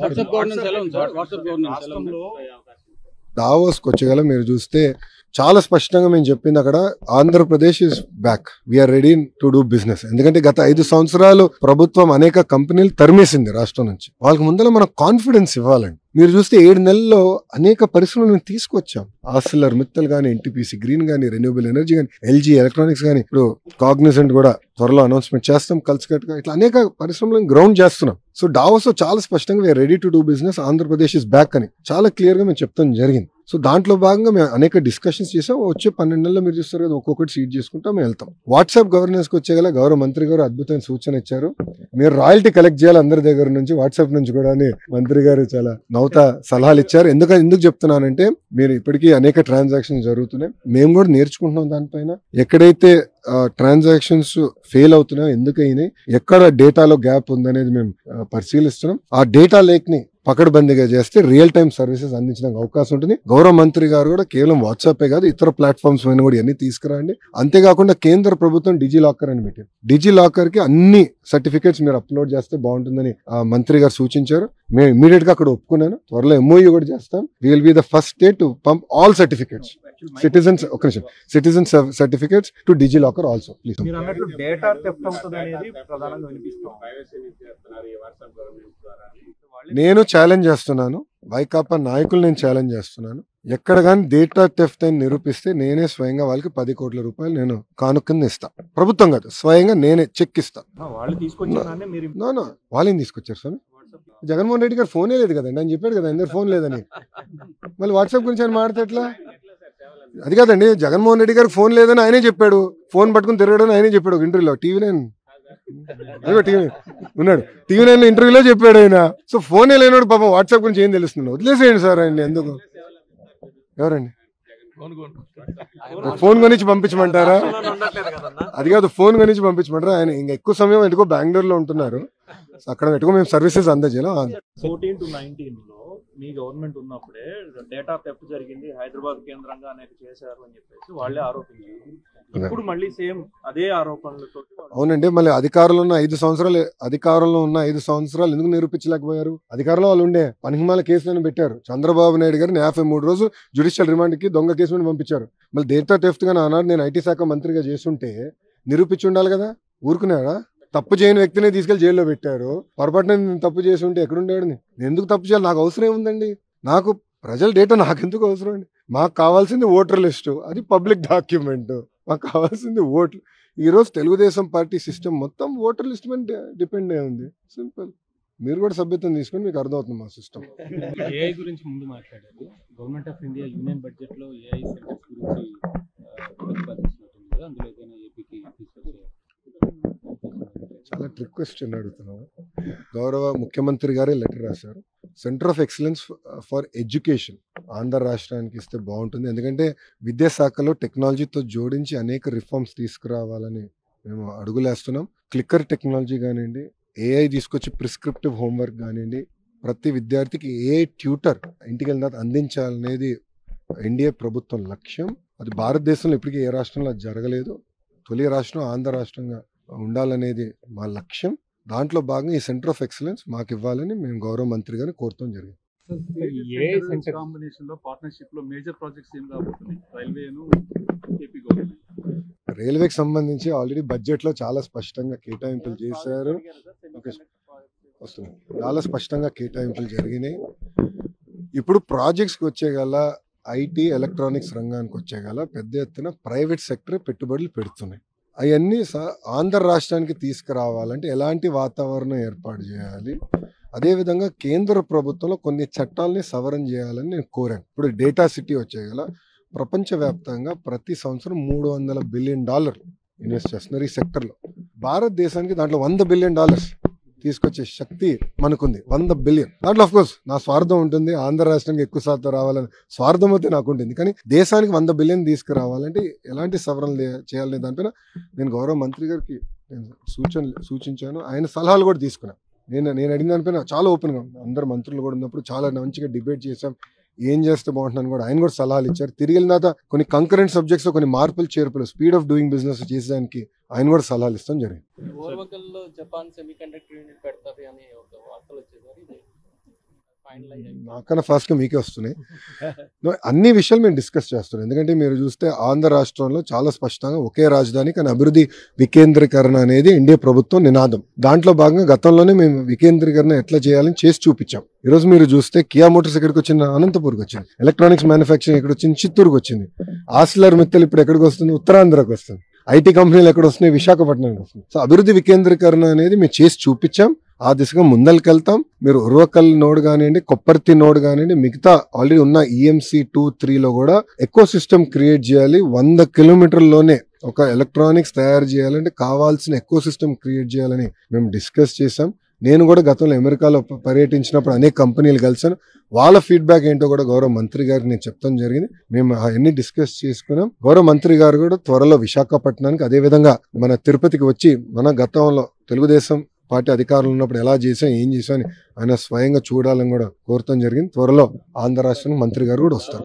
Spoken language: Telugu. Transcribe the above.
వాట్సాప్ గవర్నెన్స్ ఎలా ఉంది సార్? వాట్సాప్ గవర్నెన్స్ ఎలా ఉంది? దావోస్కి వచ్చేగల మీరు చూస్తే చాలా స్పష్టంగా మేము చెప్పింది అక్కడ Andhra Pradesh is back we are ready to do business. ఎందుకంటే గత 5 సంవత్సరాలు ప్రభుత్వం అనేక కంపెనీలు తరిమేసింది రాష్ట్రం నుంచి. వాళ్ళకి ముందర మనం కాన్ఫిడెన్స్ ఇవ్వాలండి. మీరు చూస్తే 7 నెలల్లో అనేక పరిశ్రమలు మేము తీసుకొచ్చాం. ఆర్సిలర్ మిత్తల్ గానీ, ఎన్టీపీసీ గ్రీన్ గానీ, రెన్యూబుల్ ఎనర్జీ గానీ, ఎల్జీ ఎలక్ట్రానిక్స్ గానీ, ఇప్పుడు కాగ్నిజెంట్ కూడా త్వరలో అనౌన్స్మెంట్ చేస్తాం. కల్స్కట్ గా ఇట్లా అనేక పరిశ్రమలను గ్రౌండ్ చేస్తున్నాం. సో డావోస్ చాలా స్పష్టంగా we are ready to do business, Andhra Pradesh is back అని చాలా క్లియర్ గా మేము చెప్తాం జరిగింది. సో దాంట్లో భాగంగా మేము అనేక డిస్కషన్స్ చేసాం. వచ్చే 12 నెలల్లో మీరు చూస్తారు కదా, ఒక్కొక్కటి సీట్ చేసుకుంటాం మేము వెళ్తాం. వాట్సాప్ గవర్నెన్స్ కి వచ్చేగల గౌరవ మంత్రి గారు అద్భుతమైన సూచన ఇచ్చారు. మీరు రాయల్టీ కలెక్ట్ చేయాలి అందరి దగ్గర నుంచి, వాట్సాప్ నుంచి కూడా అని మంత్రి గారు చాలా నౌతా సలహాలు ఇచ్చారు. ఎందుకు చెప్తున్నానంటే మీరు ఇప్పటికీ అనేక ట్రాన్సాక్షన్స్ జరుగుతున్నాయి, మేము కూడా నేర్చుకుంటున్నాం దానిపైన. ఎక్కడైతే ట్రాన్సాక్షన్స్ ఫెయిల్ అవుతున్నాయో, ఎందుకైనాయి, ఎక్కడ డేటాలో గ్యాప్ ఉందనేది మేము పరిశీలిస్తున్నాం. ఆ డేటా లేక్ ని పకడ్బందీగా చేస్తే రియల్ టైమ్ సర్వీసెస్ అందించడానికి అవకాశం ఉంటుంది. గౌరవ మంత్రి గారు కూడా కేవలం వాట్సాపే కాదు, ఇతర ప్లాట్ఫామ్స్ పైన కూడా ఇవన్నీ తీసుకురండి. అంతేకాకుండా కేంద్ర ప్రభుత్వం డిజి లాకర్ అని పెట్టింది. డిజి లాకర్ కి అన్ని సర్టిఫికేట్స్ మీరు అప్లోడ్ చేస్తే బాగుంటుందని మంత్రి గారు సూచించారు. మేము ఇమీడియట్ గా అక్కడ ఒప్పుకున్నాను. త్వరలో ఎంఓయూ కూడా చేస్తాం. We will be the first state to pump all certificates, citizen certificates to DigiLocker also. Please. Data theft అవుతుంది అనేది ప్రధానంగా వినిపిస్తుంది. నేను ఛాలెంజ్ చేస్తున్నాను, వైకాపా నాయకులు నేను ఛాలెంజ్ చేస్తున్నాను. ఎక్కడ కానీ డేటా థెఫ్ట్ అని నిరూపిస్తే నేనే స్వయంగా వాళ్ళకి 10 కోట్ల రూపాయలు నేను కానుకని ఇస్తా. ప్రభుత్వం కాదు, స్వయంగా నేనే చెక్ ఇస్తా. వాళ్ళేం తీసుకొచ్చారు స్వామి? జగన్మోహన్ రెడ్డి గారు ఫోనే లేదు కదండి, ఆయన చెప్పాడు కదా అందరు ఫోన్ లేదని. మళ్ళీ వాట్సాప్ గురించి ఆయన మాట్లాడితే ఎట్లా? అది కాదండి, జగన్మోహన్ రెడ్డి గారికి ఫోన్ లేదని ఆయనే చెప్పాడు. ఫోన్ పట్టుకుని తిరగడని ఆయనే చెప్పాడు ఒక ఇంటర్వ్యూలో. టీవీ9 ఉన్నాడు, టీవీ9 ఇంటర్వ్యూలో చెప్పాడు ఆయన. సో ఫోనే లేనాడు పాపం వాట్సాప్ గురించి ఏం తెలుస్తున్నాడు? వదిలేసేయండి సార్ ఆయన. ఎందుకు? ఎవరండి ఫోన్ కొనిచ్చి పంపించమంటారా? అది కాదు, ఫోన్ కొనిచ్చి పంపించమంటారా? ఆయన ఇంకా ఎక్కువ సమయం ఎందుకో బెంగళూరులో ఉంటున్నారు. అక్కడ ఎక్కువ మేము సర్వీసెస్ అందజేయాలి. 14 to 19 మీ గవర్నమెంట్ ఉన్నప్పుడే డేటా థెఫ్ట్ జరిగింది, హైదరాబాద్ కేంద్రంగా అనేక చేశారు అని చెప్పేసి వాళ్ళే ఆరోపించారు. ఇప్పుడు మళ్ళీ సేమ్ అదే ఆరోపణలతో. అవునండి, మళ్ళీ అధికారంలో ఉన్న 5 సంవత్సరాలు ఎందుకు నిరూపించలేకపోయారు? అధికారంలో వాళ్ళు ఉండే పనికిమాల కేసులను పెట్టారు. చంద్రబాబు నాయుడు గారిని 53 రోజులు జ్యుడిషియల్ రిమాండ్ కి దొంగ కేసు పంపించారు. మళ్ళీ డేటా థెఫ్ట్ గా ఆనాడు నేను ఐటీ శాఖ మంత్రిగా చేస్తుంటే నిరూపించి ఉండాలి కదా, ఊరుకున్నారా? తప్పు చేయని వ్యక్తిని తీసుకెళ్లి జైల్లో పెట్టారు. పొరపాటున తప్పు చేసి ఉంటే ఎక్కడుండేవాడు? నేను ఎందుకు తప్పు చేయాలి? నాకు అవసరం ఏముందండి? నాకు ప్రజల డేటా నాకెందుకు అవసరం అండి? మాకు కావాల్సింది ఓటర్ లిస్టు, అది పబ్లిక్ డాక్యుమెంట్. మాకు కావాల్సింది ఓట్లు. ఈ రోజు తెలుగుదేశం పార్టీ సిస్టమ్ మొత్తం ఓటర్ లిస్ట్ మీద డిపెండ్ అయి ఉంది. సింపుల్. మీరు కూడా సభ్యత్వం తీసుకొని మీకు అర్థమవుతుంది మా సిస్టమ్. ఏఐ గురించి ముందు మాట్లాడారు. Government of India union budget లో ఏఐ సెంటర్స్ గురించి ప్రతిపాదిస్తున్నట్టుంది కదా, అందులో ఏదైనా ఏపీకి తీసుకొచ్చే? చాలా ట్రిక్ క్వశ్చన్ అడుగుతున్నాను. గౌరవ ముఖ్యమంత్రి గారే లెటర్ రాశారు. Centre of excellence for education Andhra రాష్ట్రానికి ఇస్తే బాగుంటుంది. ఎందుకంటే విద్యాశాఖలో టెక్నాలజీతో జోడించి అనేక రిఫార్మ్స్ తీసుకురావాలని మేము అడుగులేస్తున్నాం. క్లిక్కర్ టెక్నాలజీ కానివ్వండి, ఏఐ తీసుకొచ్చి ప్రిస్క్రిప్టివ్ హోంవర్క్ కానివ్వండి, ప్రతి విద్యార్థికి ఏఐ ట్యూటర్ ఇంటికి వెళ్ళిన అందించాలనేది ఎన్డీఏ ప్రభుత్వం లక్ష్యం. అది భారతదేశంలో ఇప్పటికీ ఏ రాష్ట్రంలో జరగలేదు. తొలి రాష్ట్రం ఆంధ్ర రాష్ట్రంగా ఉండాలనేది మా లక్ష్యం. దాంట్లో భాగంగా ఈ సెంటర్ ఆఫ్ ఎక్సలెన్స్ మాకు ఇవ్వాలని మేము గౌరవ మంత్రి గారిని కోరటం జరిగింది. రైల్వేకి సంబంధించి ఆల్రెడీ బడ్జెట్ లో చాలా స్పష్టంగా కేటాయింపులు చేశారు. చాలా స్పష్టంగా కేటాయింపులు జరిగినాయి. ఇప్పుడు ప్రాజెక్ట్స్కి వచ్చేగల ఐటీ ఎలక్ట్రానిక్స్ రంగానికి వచ్చేగల పెద్ద ఎత్తున ప్రైవేట్ సెక్టర్ పెట్టుబడులు పెడుతున్నాయి. అవన్నీ ఆంధ్ర రాష్ట్రానికి తీసుకురావాలంటే ఎలాంటి వాతావరణం ఏర్పాటు చేయాలి, అదేవిధంగా కేంద్ర ప్రభుత్వంలో కొన్ని చట్టాలని సవరణ చేయాలని నేను కోరాను. ఇప్పుడు డేటా సిటీ వచ్చేగల ప్రపంచవ్యాప్తంగా ప్రతి సంవత్సరం $300 బిలియన్ ఇన్వెస్ట్ చేస్తున్నారు ఈ సెక్టర్లో. భారతదేశానికి దాంట్లో $100 బిలియన్ తీసుకొచ్చే శక్తి మనకుంది. 100 బిలియన్. దాంట్లో ఆఫ్ కోర్స్ నా స్వార్థం ఉంటుంది, ఆంధ్ర రాష్ట్రానికి ఎక్కువ శాతం రావాలని స్వార్థం అయితే నాకు ఉంటుంది. కానీ దేశానికి 100 బిలియన్ తీసుకురావాలంటే ఎలాంటి సవరణలు చేయాలనే దానిపైన నేను గౌరవ మంత్రి గారికి సూచించాను. ఆయన సలహాలు కూడా తీసుకున్నాను. నేను అడిగిన దానిపైన చాలా ఓపెన్గా అందరు మంత్రులు కూడా ఉన్నప్పుడు చాలా మంచిగా డిబేట్ చేశాం. ఏం చేస్తే బాగుంటుందని కూడా ఆయన కూడా సలహాలు ఇచ్చారు. తిరిగి వెళ్ళిన తర్వాత కొన్ని కంకరెంట్ సబ్జెక్ట్స్ కొన్ని మార్పులు చేర్పులు స్పీడ్ ఆఫ్ డూయింగ్ బిజినెస్ చేసేదానికి ఆయన కూడా సలహాలు ఇస్తాం జరిగింది. జపాన్ సెమీ కండక్టర్ యూనిట్ పెడతారు అని ఒక వార్తలు వచ్చేసారు. నాకన్నా ఫాస్ట్గా మీకే వస్తున్నాయి. అన్ని విషయాలు మేము డిస్కస్ చేస్తున్నాం. ఎందుకంటే మీరు చూస్తే ఆంధ్ర రాష్ట్రంలో చాలా స్పష్టంగా ఒకే రాజధాని కానీ అభివృద్ధి వికేంద్రీకరణ అనేది ఎన్డీఏ ప్రభుత్వం నినాదం. దాంట్లో భాగంగా గతంలోనే మేము వికేంద్రీకరణ ఎట్లా చేయాలని చేసి చూపించాం. ఈ రోజు మీరు చూస్తే కియా మోటార్స్ ఎక్కడికి వచ్చింది, అనంతపూర్కి వచ్చింది. ఎలక్ట్రానిక్స్ మ్యానుఫ్యాక్చరింగ్ ఎక్కడ వచ్చింది, చిత్తూరుకి వచ్చింది. ఆర్సిలర్ మిత్తల్ ఇప్పుడు ఎక్కడికి వస్తుంది, ఉత్తరాంధ్రకు వస్తుంది. ఐటీ కంపెనీలు ఎక్కడ వస్తున్నాయి, విశాఖపట్నానికి వస్తుంది. సో అభివృద్ధి వికేంద్రీకరణ అనేది మేము చేసి చూపించాం. ఆ దిశగా ముందరికెళ్తాం. మీరు ఉర్వకల్ నోడ్ కానివ్వండి, కొప్పర్తి నోడ్ కానివ్వండి, మిగతా ఆల్రెడీ ఉన్న ఈఎంసీ 2-3లో కూడా ఎకో సిస్టమ్ క్రియేట్ చేయాలి. 100 కిలోమీటర్లలోనే ఒక ఎలక్ట్రానిక్స్ తయారు చేయాలంటే కావాల్సిన ఎకో సిస్టమ్ క్రియేట్ చేయాలని మేము డిస్కస్ చేసాం. నేను కూడా గతంలో అమెరికాలో పర్యటించినప్పుడు అనేక కంపెనీలు కలిసాను. వాళ్ళ ఫీడ్బ్యాక్ ఏంటో కూడా గౌరవ మంత్రి గారికి నేను చెప్తాం జరిగింది. మేము అవన్నీ డిస్కస్ చేసుకున్నాం. గౌరవ మంత్రి గారు కూడా త్వరలో విశాఖపట్నానికి, అదేవిధంగా మన తిరుపతికి వచ్చి మన గతంలో తెలుగుదేశం పార్టీ అధికారులు ఉన్నప్పుడు ఎలా చేసాం, ఏం చేసాం అని ఆయన స్వయంగా చూడాలని కూడా కోరటం జరిగింది. త్వరలో ఆంధ్ర రాష్ట్రానికి మంత్రి గారు కూడా వస్తారు.